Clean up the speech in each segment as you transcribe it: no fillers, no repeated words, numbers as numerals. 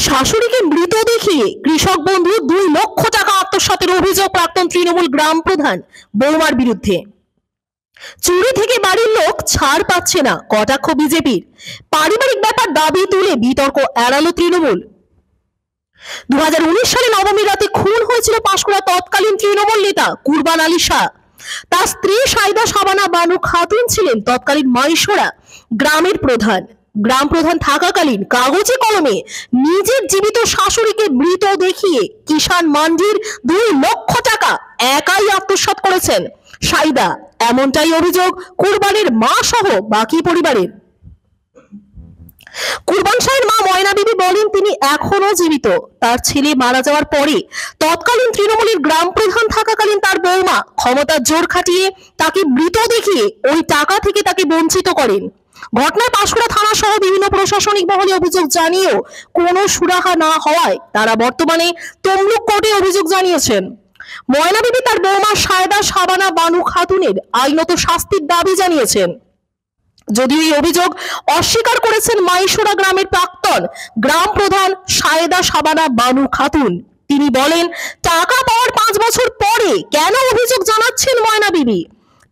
শাশুড়িকে মৃত দেখিয়ে কৃষক বন্ধু 2 লক্ষ টাকা আত্মসাতের অভিযোগ প্রাক্তন তৃণমূল গ্রাম প্রধান বৌমার বিরুদ্ধে। চুরি থেকে বাড়ির লোক ছাড় পাচ্ছে না, কটাক্ষ বিজেপির। পারিবারিক ব্যাপার দাবি তুলে বিতর্ক এড়ালো তৃণমূল। 2019 সালে নবমীর রাতে খুন হয়েছিল পাঁশকুড়া তৎকালীন তৃণমূল নেতা কুরবান আলী শাহ। তার স্ত্রী সাইদা শাবানা বানু খাতুন ছিলেন তৎকালীন মাইশোরা গ্রামের প্রধান। গ্রাম প্রধান থাকাকালীন কাগজে কলমে নিজের জীবিত শাশুড়িকে মৃত দেখিয়ে কিষাণ মান্ডির 2 লক্ষ টাকা একাই আত্মসাৎ করেছেন সাইদা, এমনটাই অভিযোগ কুরবানের মা সহ বাকি পরিবারের। কুরবান শাহের মা ময়না বিবি বলেন তিনি এখনো জীবিত। তার ছেলে মারা যাওয়ার পরে তৎকালীন তৃণমূলের গ্রাম প্রধান থাকাকালীন তার বৌমা ক্ষমতার জোর খাটিয়ে তাকে মৃত দেখিয়ে ওই টাকা থেকে তাকে বঞ্চিত করেন। ঘটনায় পাঁশকুড়া থানা সহ বিভিন্ন প্রশাসনিক মহলে অভিযোগ জানিয়েও কোনো সুরাহা না হওয়ায় তারা বর্তমানে তমলুক কোর্টে অভিযোগ জানিয়েছেন। ময়না বিবি তার বৌমা সায়দা শাবানা বানু খাতুনের আইনত শাস্তির দাবি জানিয়েছেন। যদিও এই অভিযোগ অস্বীকার করেছেন মাইশোরা গ্রামের প্রাক্তন গ্রাম প্রধান সায়দা শাবানা বানু খাতুন। তিনি বলেন টাকা পাওয়ার 5 বছর পরে কেন অভিযোগ জানাচ্ছেন ময়না বিবি।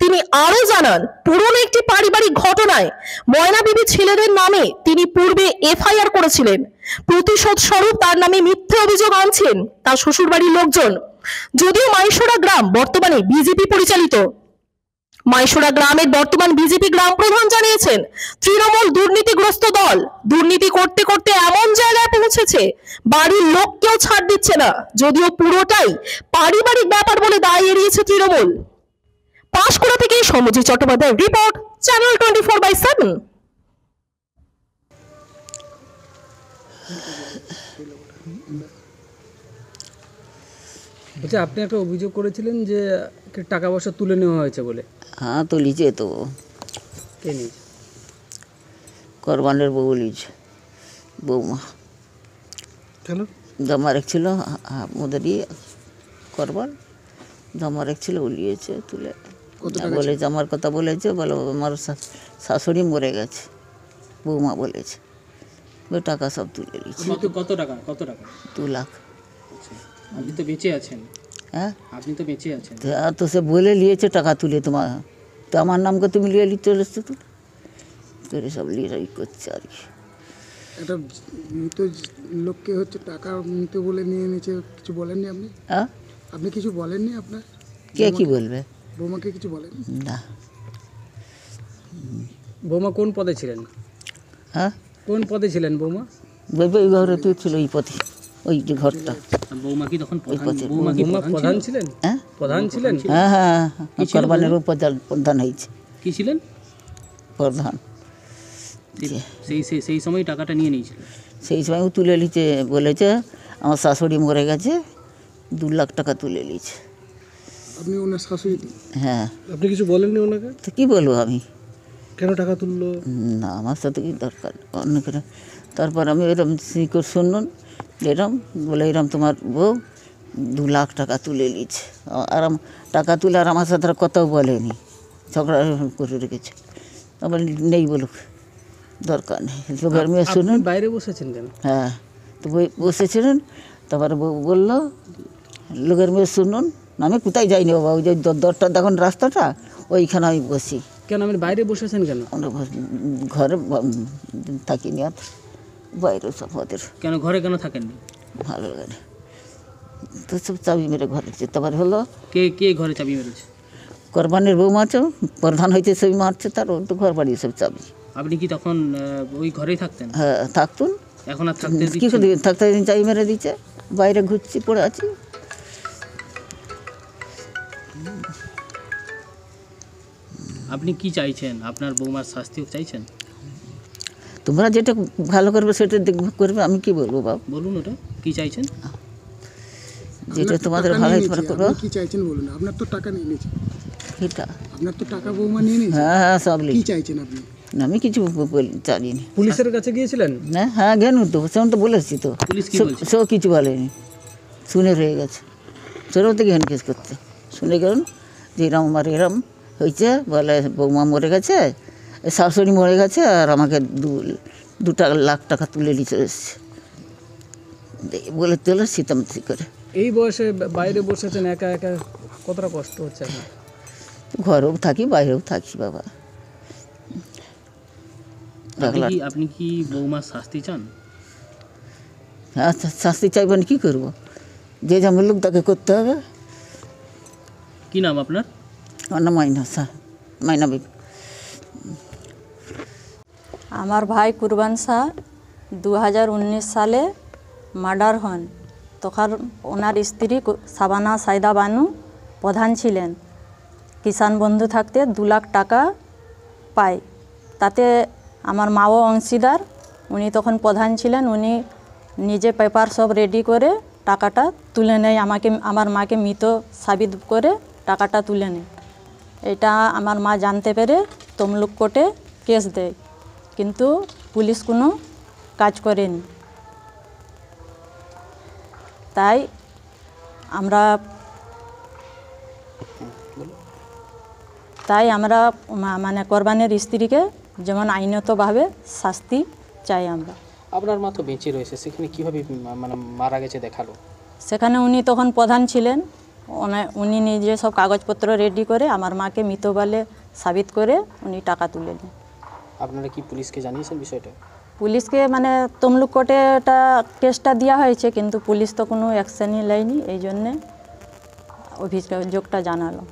তিনি আরো জানান পুরনো একটি পারিবারিক ঘটনায় ময়না বিবি ছেলেদের নামে তিনি পূর্বে এফআইআর করেছিলেন। প্রতিশোধ স্বরূপ তার নামে মিথ্যে অভিযোগ আনছেন তার শ্বশুরবাড়ির লোকজন। যদিও মাইশোরা গ্রাম বর্তমানে বিজেপি পরিচালিত। মাইশোরা গ্রামের বর্তমান বিজেপি গ্রাম প্রধান জানিয়েছেন তৃণমূল দুর্নীতিগ্রস্ত দল, দুর্নীতি করতে করতে এমন জায়গায় পৌঁছেছে বাড়ির লোককেও ছাড় দিচ্ছে না। যদিও পুরোটাই পারিবারিক ব্যাপার বলে দায় এড়িয়েছে তৃণমূল। পাঁশকুড়া থেকে সৌম্যজিৎ চট্টোপাধ্যায় রিপোর্ট, চ্যানেল 24/7। আচ্ছা, আপনি একটা অভিযোগ করেছিলেন যে টাকা পয়সা তুলে নেওয়া হয়েছে বলে। हाँ तो लीजिए तो কে নিয়েছে? কোরবানের বউ লিছে বৌমা কেন? জমা রেখেছিল আমাদেরই কোরবান জমা রেখেছিল ও লিয়েছে তুলে। বলে জমার কথা বলেছে, বলে আমার শাশুড়ি মরে গেছে, বৌমা বলেছে ওই টাকা সব তুলে লিছে। কত টাকা? 2 লাখ। আপনি তো বেঁচে আছেন। হ্যাঁ আপনি তো সে বলে লিয়েছে টাকা তুলে, তোমার তো আমার নামকে তুমি লিয়ে লিখতে চলেছো তো করে সব লিয়ে করছে আর কি। একটা মৃত লোককে হচ্ছে টাকা মৃত বলে নিয়ে নিয়েছে, কিছু বলেননি আপনি? হ্যাঁ, আপনি কিছু বলেননি আপনার? কে কি বলবে? বৌমাকে কিছু বলেন না। বৌমা কোন পদে ছিলেন? হ্যাঁ, কোন পদে ছিলেন বৌমা? ওই ঘরে তুই ছিল ওই পথে, ওই যে ঘরটা। বৌমা কি তখন ওই পথে প্রধান ছিলেন? হ্যাঁ প্রধান ছিলেন? হ্যাঁ হ্যাঁ, কোরবানের প্রধান হয়েছে কি ছিলেন? প্রধান। সেই সময় টাকাটা নিয়ে নিয়েছিল। সেই সময় ও তুলে নিচ্ছে, বলেছে আমার শাশুড়ি মরে গেছে, 2 লাখ টাকা তুলে নিয়েছে। আপনি ওনার শাশুড়ি? হ্যাঁ। আপনি কিছু বলেননি ওনাকে? তো কী বলবো আমি, কেন টাকা তুললো? না আমার সাথে কি দরকার অন্য করে। তারপর আমি এরম শিকর শুনুন এরম বলে এরম তোমার বউ 2 লাখ টাকা তুলে নিয়েছে, আর টাকা তুলে আর আমার সাথে আর কথাও বলেনি, ঝগড়া করে রেখেছে। আবার নেই বলুক, দরকার নেই। লোকের মেয়ে শুনুন। বাইরে বসেছেন কেন? হ্যাঁ, তো বসেছিলেন। তারপরে বললো লোকের মেয়ে শুনুন, আমি কোথায় যাইনি বাবা, ওই যে দরটা দেখুন রাস্তাটা, ওইখানে আমি বসি। কেন আপনি বাইরে বসেছেন কেন? ঘরে থাকিনি, আর বাইরে সব ওদের। কেন ঘরে কেন থাকেননি? ভালো লাগে না তো, সব চাবি মেরে ঘরে যেতে পারে। হলো কে কে ঘরে চাবি মেরেছে? কোরবানের বউ মারছে, প্রধান হয়েছে সবই মারছে, তার ওর তো ঘর বাড়ি সব চাবি। আপনি কি তখন ওই ঘরেই থাকতেন? হ্যাঁ থাকতুন। এখন আর থাকতে কী করে থাকতে চাবি মেরে দিচ্ছে, বাইরে ঘুরছি পড়ে আছি। আপনি কি চাইছেন? আপনার বৌমার শাস্তিও চাইছেন? তোমরা যেটা ভালো করবে সেটা দেখবে করবে, আমি কি বলবো বাবা? বলুন ওটা কি চাইছেন, যেটা তোমাদের ভালো করবো। কি চাইছেন বলুন? আপনার তো টাকা নিয়ে নিয়েছে। এটা আপনার তো টাকা বৌমা নিয়ে নিয়েছে। হ্যাঁ হ্যাঁ, সব কি চাইছেন আপনি? আমি কিছু জানিনি। পুলিশের কাছে গিয়েছিলেন? না, হ্যাঁ গেল তো, সেরকম তো বলেছি তো। সব কিছু বলেনি, শুনে রয়ে গেছে। সেরকম তো গেন কেস করতে, শুনে গেলেন যে এরম আমার এরম হয়েছে, বলে বৌমা মরে গেছে, শাশুড়ি মরে গেছে, আর আমাকে 2 লাখ টাকা তুলে নিয়ে চলে এসছে। বলে তোলে শীতামতি করে। এই বয়সে বাইরে বসেছেন একা একা, কতটা কষ্ট হচ্ছে আপনার? ঘরেও থাকি বাইরেও থাকি বাবা। আপনি কি বৌমার শাস্তি চান? আচ্ছা, শাস্তি চাইবেন কী করবো, যে যেমন লোক তাকে করতে হবে। কি নাম আপনার? আমার নাম মাইনা বিবি। আমার ভাই কুরবান শাহ 2019 সালে মার্ডার হন। তখন ওনার স্ত্রী সাবানা সাইদা বানু প্রধান ছিলেন। কিষাণ বন্ধু থাকতে 2 লাখ টাকা পায়, তাতে আমার মাও অংশীদার। উনি তখন প্রধান ছিলেন, উনি নিজে পেপার সব রেডি করে টাকাটা তুলে নেয়, আমার মাকে মৃত সাবিত করে টাকাটা তুলে নেয়। এটা আমার মা জানতে পেরে তমলুক কোর্টে কেস দেয়, কিন্তু পুলিশ কোনো কাজ করেনি। তাই আমরা মানে কোরবানের স্ত্রীকে যেমন আইনতভাবে শাস্তি চাই আমরা। আপনার মা তো বেঁচে রয়েছে, সেখানে কিভাবে মানে মারা গেছে দেখালো? সেখানে উনি তখন প্রধান ছিলেন, উনি নিজে সব কাগজপত্র রেডি করে আমার মাকে মৃত বলে সাবিত করে উনি টাকা তুলে নেন। আপনারা কি পুলিশকে জানিয়েছেন বিষয়টা? পুলিশকে মানে তমলুক কোর্টে এটা কেসটা দেওয়া হয়েছে, কিন্তু পুলিশ তো কোনো অ্যাকশনই নেয়নি, এই জন্যে অভিযোগটা জানালো।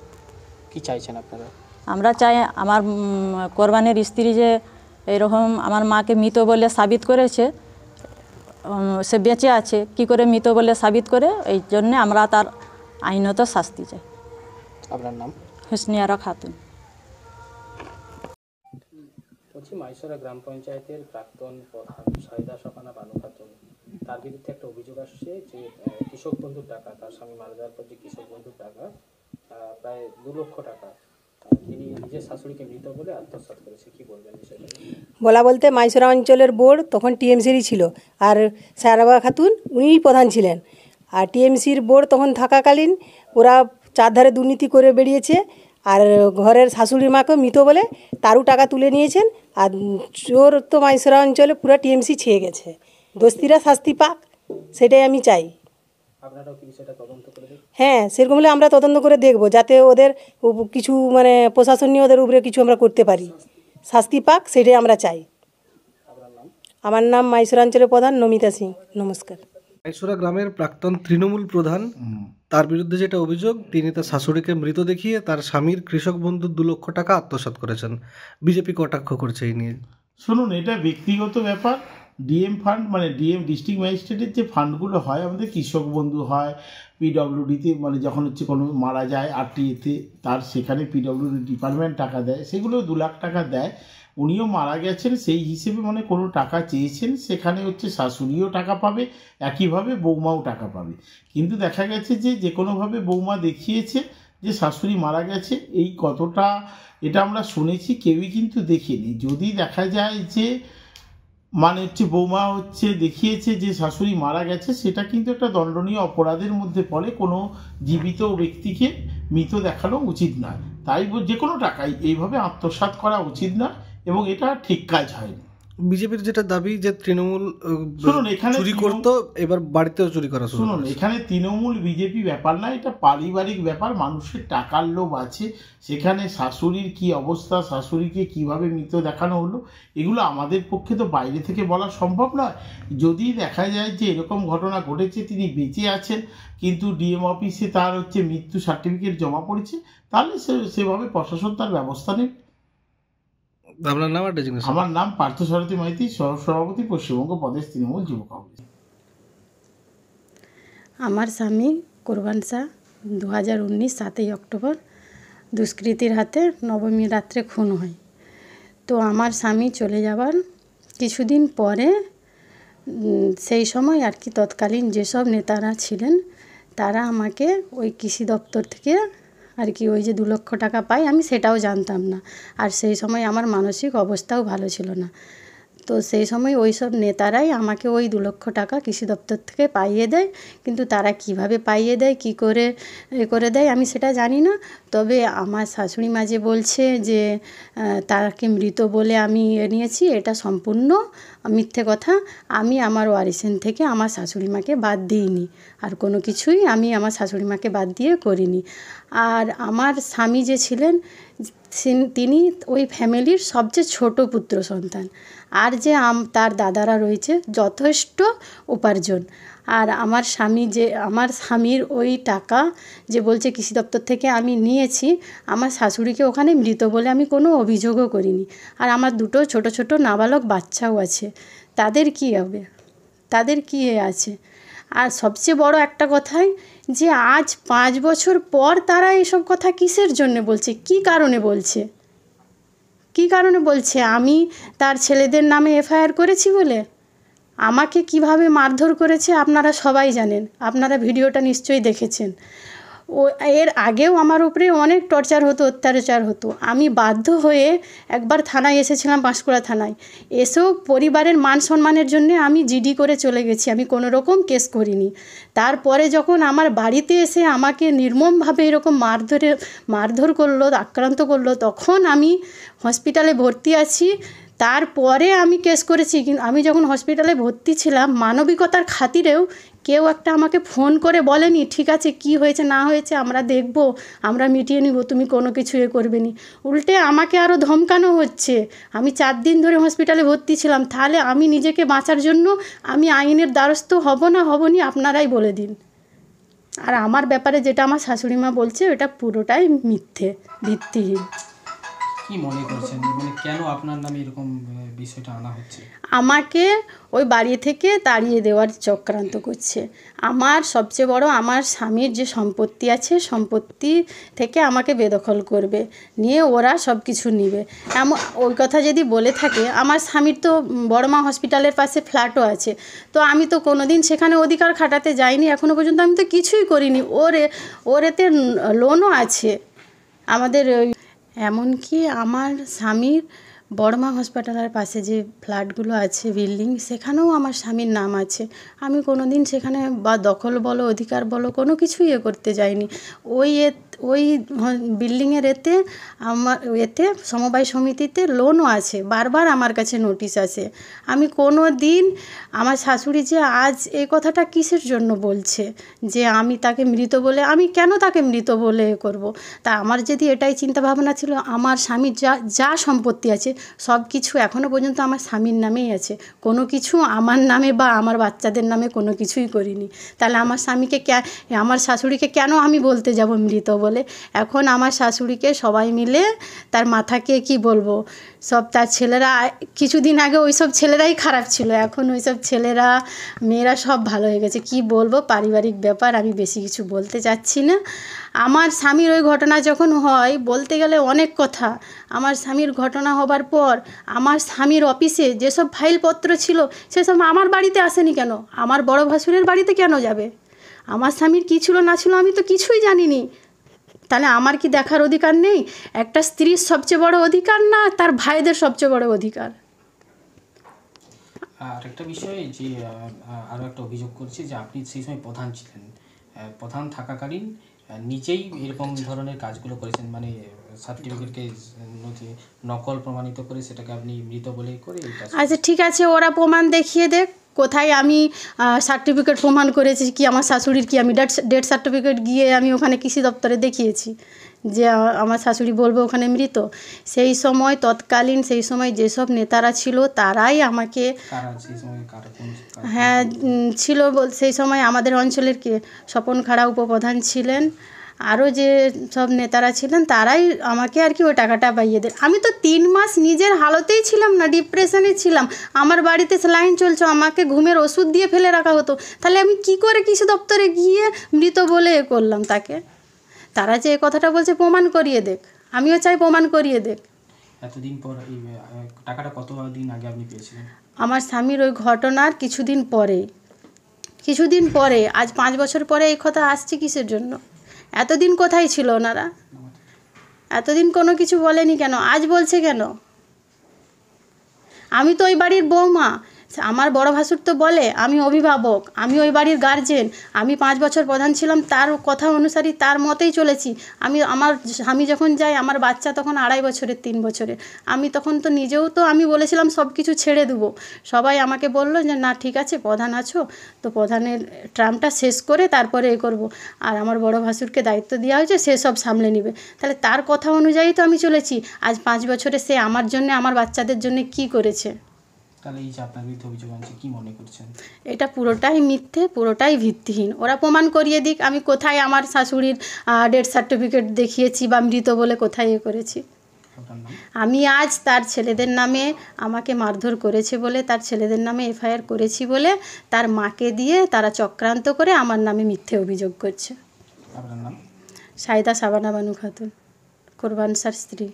কি চাইছেন আপনারা? আমরা চাই আমার কোরবানের স্ত্রী যে এরকম আমার মাকে মৃত বলে সাবিত করেছে, সে বেঁচে আছে, কি করে মৃত বলে সাবিত করে, এই জন্যে আমরা তার আইনত শাস্তি চাই। আপনার নাম? হুসনিয়ারা খাতুন। বলছি, মাইসরা গ্রাম পঞ্চায়েতের প্রাক্তন প্রধান সাইদা সাবানা বানু খাতুন, তার বিরুদ্ধে একটা অভিযোগ আসছে যে কৃষক বন্ধুর টাকা, তার স্বামী মারা যাওয়ার পর যে কৃষক বন্ধুর টাকা প্রায় 2 লক্ষ টাকা তিনি নিজের শাশুড়িকে মৃত বলে আত্মসাৎ করেছে, কি বলবেন বিষয়টা? বলা বলতে মাইসরা অঞ্চলের বোর্ড তখন টিএমসিরই ছিল, আর সায়রাবা খাতুন উনিই প্রধান ছিলেন। আর টিএমসির বোর্ড তখন থাকাকালীন ওরা চারধারে দুর্নীতি করে বেরিয়েছে, আর ঘরের শাশুড়ির মাকে মৃত বলে তারও টাকা তুলে নিয়েছেন। আর চোর তো মাইসরা অঞ্চলে পুরো টিএমসি ছেয়ে গেছে, দোস্তিরা শাস্তি পাক, সেটাই আমি চাই। আপনারাও কি বিষয়টা তদন্ত করে দেখবেন? হ্যাঁ, সেরকম হলে আমরা তদন্ত করে দেখব, যাতে ওদের কিছু মানে প্রশাসনীয় ওদের উপরে কিছু আমরা করতে পারি, শাস্তি পাক, সেটাই আমরা চাই। আমার নাম মাইসরা অঞ্চলের প্রধান নমিতা সিং। নমস্কার। মাইসরা গ্রামের প্রাক্তন তৃণমূল প্রধান, তার বিরুদ্ধে যেটা অভিযোগ, তিনি তার শাশুড়িকে মৃত দেখিয়ে তার স্বামীর কৃষক বন্ধুর 2 লক্ষ টাকা আত্মসাৎ করেছেন। বিজেপি কটাক্ষ করছে এই নিয়ে। শুনুন, এটা ব্যক্তিগত ব্যাপার। ডিএম ফান্ড মানে ডিএম ডিস্ট্রিক্ট ম্যাজিস্ট্রেটের যে ফান্ডগুলো হয়, আমাদের কৃষক বন্ধু হয়, পিডব্লিউডিতে মানে যখন হচ্ছে কোনো মারা যায় আরটিএতে, তার সেখানে পিডব্লিউডি ডিপার্টমেন্ট টাকা দেয়, সেগুলো 2 লাখ টাকা দেয়। উনিও মারা গেছেন, সেই হিসেবে মানে কোনো টাকা চেয়েছেন, সেখানে হচ্ছে শাশুড়িও টাকা পাবে, একইভাবে বৌমাও টাকা পাবে। কিন্তু দেখা গেছে যে কোনোভাবে বৌমা দেখিয়েছে যে শাশুড়ি মারা গেছে, এই কতটা এটা আমরা শুনেছি, কেউই কিন্তু দেখিনি। যদি দেখা যায় যে মানে হচ্ছে বৌমা হচ্ছে দেখিয়েছে যে শাশুড়ি মারা গেছে, সেটা কিন্তু একটা দণ্ডনীয় অপরাধের মধ্যে পড়ে। কোনো জীবিত ব্যক্তিকে মৃত দেখানো উচিত নয়, তাই যে কোনো টাকাই এইভাবে আত্মসাৎ করা উচিত নয়, এবং এটা ঠিক কাজ হয়নি। বিজেপির যেটা দাবি যে তৃণমূল শুনুন, এখানে চুরি করতো, এবার বাড়িতেও চুরি করা শুরু শুনুন, করেছে। এখানে তৃণমূল বিজেপি ব্যাপার না, এটা পারিবারিক ব্যাপার। মানুষের টাকার লোভ আছে, সেখানে শাশুড়ির কি অবস্থা, শাশুড়িকে কিভাবে মৃত দেখানো হলো, এগুলো আমাদের পক্ষে তো বাইরে থেকে বলা সম্ভব নয়। যদি দেখা যায় যে এরকম ঘটনা ঘটেছে, তিনি বেঁচে আছেন, কিন্তু ডিএম অফিসে তার হচ্ছে মৃত্যু সার্টিফিকেট জমা পড়েছে, তাহলে সেভাবে প্রশাসন তার ব্যবস্থা নেবে। আপনার নাম আর ডেজিগনেশন? আমার নাম পার্থসারথী মাইতি, সহসভাপতি, পশ্চিমবঙ্গ প্রদেশ তৃণমূল যুব কংগ্রেস। আমার স্বামী কুরবান শাহ 2019 7ই অক্টোবর দুষ্কৃতীর হাতে নবমী রাত্রে খুন হয়। তো আমার স্বামী চলে যাবার কিছুদিন পরে সেই সময় আর কি তৎকালীন যেসব নেতারা ছিলেন, তারা আমাকে ওই কৃষি দপ্তর থেকে আর কি ওই যে 2 লক্ষ টাকা পাই, আমি সেটাও জানতাম না। আর সেই সময় আমার মানসিক অবস্থাও ভালো ছিল না। তো সেই সময় ওই সব নেতারাই আমাকে ওই 2 লক্ষ টাকা কৃষি দপ্তর থেকে পাইয়ে দেয়, কিন্তু তারা কিভাবে পাইয়ে দেয়, কি করে করে দেয় আমি সেটা জানি না। তবে আমার শাশুড়ি মা যে বলছে যে তাকে মৃত বলে আমি নিয়েছি, এটা সম্পূর্ণ মিথ্যে কথা। আমি আমার ওয়ারিসেন থেকে আমার শাশুড়ি মাকে বাদ দিইনি, আর কোনো কিছুই আমি আমার শাশুড়ি মাকে বাদ দিয়ে করিনি। আর আমার স্বামী যে ছিলেন তিনি ওই ফ্যামিলির সবচেয়ে ছোট পুত্র সন্তান, আর যে তার দাদারা রয়েছে যথেষ্ট উপার্জন। আর আমার স্বামীর ওই টাকা যে বলছে কৃষি দপ্তর থেকে আমি নিয়েছি, আমার শাশুড়িকে ওখানে মৃত বলে আমি কোনো অভিযোগও করিনি। আর আমার 2 ছোট ছোট নাবালক বাচ্চাও আছে, তাদের কি হবে, তাদের কি আছে। আর সবচেয়ে বড় একটা কথাই যে আজ 5 বছর পর তারা এসব কথা কিসের জন্য বলছে, কি কারণে বলছে, কি কারণে বলছে? আমি তার ছেলেদের নামে এফআইআর করেছি বলে? আমাকে কিভাবে মারধর করেছে আপনারা সবাই জানেন, আপনারা ভিডিওটা নিশ্চয়ই দেখেছেন। এর আগেও আমার উপরে অনেক টর্চার হতো, অত্যাচার হতো। আমি বাধ্য হয়ে একবার থানায় এসেছিলাম, পাঁশকুড়া থানায়। এসেও পরিবারের মান সম্মানের জন্য আমি জিডি করে চলে গেছি, আমি কোনো রকম কেস করিনি। তারপরে যখন আমার বাড়িতে এসে আমাকে নির্মমভাবে এরকম মারধর করলো, আক্রান্ত করলো, তখন আমি হসপিটালে ভর্তি আছি। তারপরে আমি কেস করেছি। কিন্তু আমি যখন হসপিটালে ভর্তি ছিলাম, মানবিকতার খাতিরেও কেউ একটা আমাকে ফোন করে বলেনি ঠিক আছে কি হয়েছে না হয়েছে আমরা দেখব, আমরা মিটিয়ে নিব, তুমি কোনো কিছু করবে নি। উল্টে আমাকে আরও ধমকানো হচ্ছে। আমি 4 দিন ধরে হসপিটালে ভর্তি ছিলাম, তাহলে আমি নিজেকে বাঁচার জন্য আমি আইনের দ্বারস্থ হব না হবনি আপনারাই বলে দিন। আর আমার ব্যাপারে যেটা আমার শাশুড়ি মা বলছে ওটা পুরোটাই মিথ্যে, ভিত্তিহীন। কি মনে করছেন, মানে কেন আপনার নামে এরকম বিষয়টা আনা হচ্ছে? আমাকে ওই বাড়ি থেকে তাড়িয়ে দেওয়ার চক্রান্ত করছে। আমার সবচেয়ে বড় আমার স্বামীর যে সম্পত্তি আছে, সম্পত্তি থেকে আমাকে বেদখল করবে, নিয়ে ওরা সব কিছু নিবে। ওই কথা যদি বলে থাকে, আমার স্বামীর তো বড়মা হসপিটালের পাশে ফ্ল্যাটও আছে, তো আমি তো কোনো দিন সেখানে অধিকার খাটাতে যাইনি, এখনও পর্যন্ত আমি তো কিছুই করিনি। ওর এতে লোনও আছে আমাদের। এমনকি আমার স্বামীর বড়মা হসপিটালের পাশে যে ফ্ল্যাটগুলো আছে, বিল্ডিং, সেখানেও আমার স্বামীর নাম আছে। আমি কোনো দিন সেখানে বা দখল বলো অধিকার বলো কোনো কিছুই করতে যাইনি। ওই বিল্ডিংয়ের এতে সমবায় সমিতিতে লোনও আছে, বারবার আমার কাছে নোটিশ আসে। আমি কোনো দিন আমার শাশুড়ি যে আজ এই কথাটা কিসের জন্য বলছে যে আমি তাকে মৃত বলে, আমি কেন তাকে মৃত বলে করব? তা আমার যদি এটাই চিন্তাভাবনা ছিল, আমার স্বামীর যা সম্পত্তি আছে সব কিছু এখনও পর্যন্ত আমার স্বামীর নামেই আছে, কোনো কিছু আমার নামে বা আমার বাচ্চাদের নামে কোনো কিছুই করিনি। তাহলে আমার আমার শাশুড়িকে কেন আমি বলতে যাব মৃত বলে? এখন আমার শাশুড়িকে সবাই মিলে তার মাথাকে কি বলবো, সব তার ছেলেরা, কিছুদিন আগে ওই সব ছেলেরাই খারাপ ছিল, এখন ওই সব ছেলেরা মেয়েরা সব ভালো হয়ে গেছে। কি বলবো, পারিবারিক ব্যাপার, আমি বেশি কিছু বলতে চাচ্ছি না। আমার স্বামীর ওই ঘটনা যখন হয়, বলতে গেলে অনেক কথা। আমার স্বামীর ঘটনা হবার পর আমার স্বামীর অফিসে যেসব ফাইলপত্র ছিল সেসব আমার বাড়িতে আসেনি কেন? আমার বড় ভাসুরের বাড়িতে কেন যাবে? আমার স্বামীর কী ছিল না ছিল আমি তো কিছুই জানিনি। তাহলে আমার কি দেখার অধিকার নেই? একটা স্ত্রীর সবচেয়ে বড় অধিকার না তার ভাইদের সবচেয়ে বড় অধিকার? আর একটা বিষয় যে আরও একটা অভিযোগ করছি যে আপনি সেই সময় প্রধান ছিলেন, প্রধান থাকাকালীন নিজেই এরকম ধরনের কাজগুলো করেছেন, মানে সার্টিফিকেটকে নকল প্রমাণিত করে সেটাকে আপনি মৃত বলে করে। আচ্ছা ঠিক আছে, ওরা প্রমাণ দেখিয়ে দেখ কোথায় আমি সার্টিফিকেট প্রমাণ করেছি, কি আমার শাশুড়ির কি আমি ডেথ সার্টিফিকেট গিয়ে আমি ওখানে কৃষি দপ্তরে দেখিয়েছি যে আমার শাশুড়ি বলবে ওখানে মৃত। সেই সময় তৎকালীন সেই সময় যেসব নেতারা ছিল তারাই আমাকে, হ্যাঁ ছিল, সেই সময় আমাদের অঞ্চলের স্বপন খাড়া উপপ্রধান ছিলেন, আরও যে সব নেতারা ছিলেন তারাই আমাকে আর কি ওই টাকাটা পাইয়ে দেন। আমি তো 3 মাস নিজের হালতেই ছিলাম না, ডিপ্রেশনে ছিলাম, আমার বাড়িতে স্যালাইন চলছে, আমাকে ঘুমের ওষুধ দিয়ে ফেলে রাখা হতো। তাহলে আমি কি করে কৃষি দপ্তরে গিয়ে মৃত বলে করলাম তাকে? তারা যে এই কথাটা বলছে প্রমাণ করিয়ে দেখ, আমিও চাই প্রমাণ করিয়ে দেখ। এতদিন পর এই টাকাটা কতদিন আগে আপনি পেয়েছিলেন? আমার স্বামীর ওই ঘটনার কিছুদিন পরে, আজ 5 বছর পরে এই কথা আসছে কিসের জন্য? এতদিন কোথায় ছিল ওনারা? এতদিন কোনো কিছু বলেনি কেন, আজ বলছে কেন? আমি তো ওই বাড়ির বৌমা, আমার বড় ভাসুর তো বলে আমি অভিভাবক, আমি ওই বাড়ির গার্জেন, আমি 5 বছর প্রধান ছিলাম, তার কথা অনুসারেই তার মতেই চলেছি। আমার স্বামী যখন যায়, আমার বাচ্চা তখন 2.5 বছরের 3 বছরের, আমি তখন তো নিজেও তো আমি বলেছিলাম সব কিছু ছেড়ে দেবো। সবাই আমাকে বললো যে না ঠিক আছে প্রধান আছো তো প্রধানের ট্রামটা শেষ করে তারপরে এ করবো, আর আমার বড় ভাসুরকে দায়িত্ব দেওয়া হয়েছে, সে সব সামলে নেবে। তাহলে তার কথা অনুযায়ী তো আমি চলেছি। আজ 5 বছরে সে আমার জন্য, আমার বাচ্চাদের জন্য কি করেছে? তাহলে এই যে আপনার বিরুদ্ধে অভিযোগ আনছে, কি মনে করছেন? এটা পুরোটাই মিথ্যে, পুরোটাই ভিত্তিহীন। ওরা প্রমাণ করিয়ে দিক আমি কোথায় আমার শাশুড়ির ডেথ সার্টিফিকেট দেখিয়েছি বা মৃত বলে কোথায় এ করেছি। আপনার নাম? আমি আজ তার ছেলেদের নামে, আমাকে মারধর করেছে বলে তার ছেলেদের নামে এফআইআর করেছি বলে তার মাকে দিয়ে তারা চক্রান্ত করে আমার নামে মিথ্যে অভিযোগ করছে। আপনার নাম? সাইদা সাবানা বানু খাতুন, কোরবান স্যার স্ত্রী।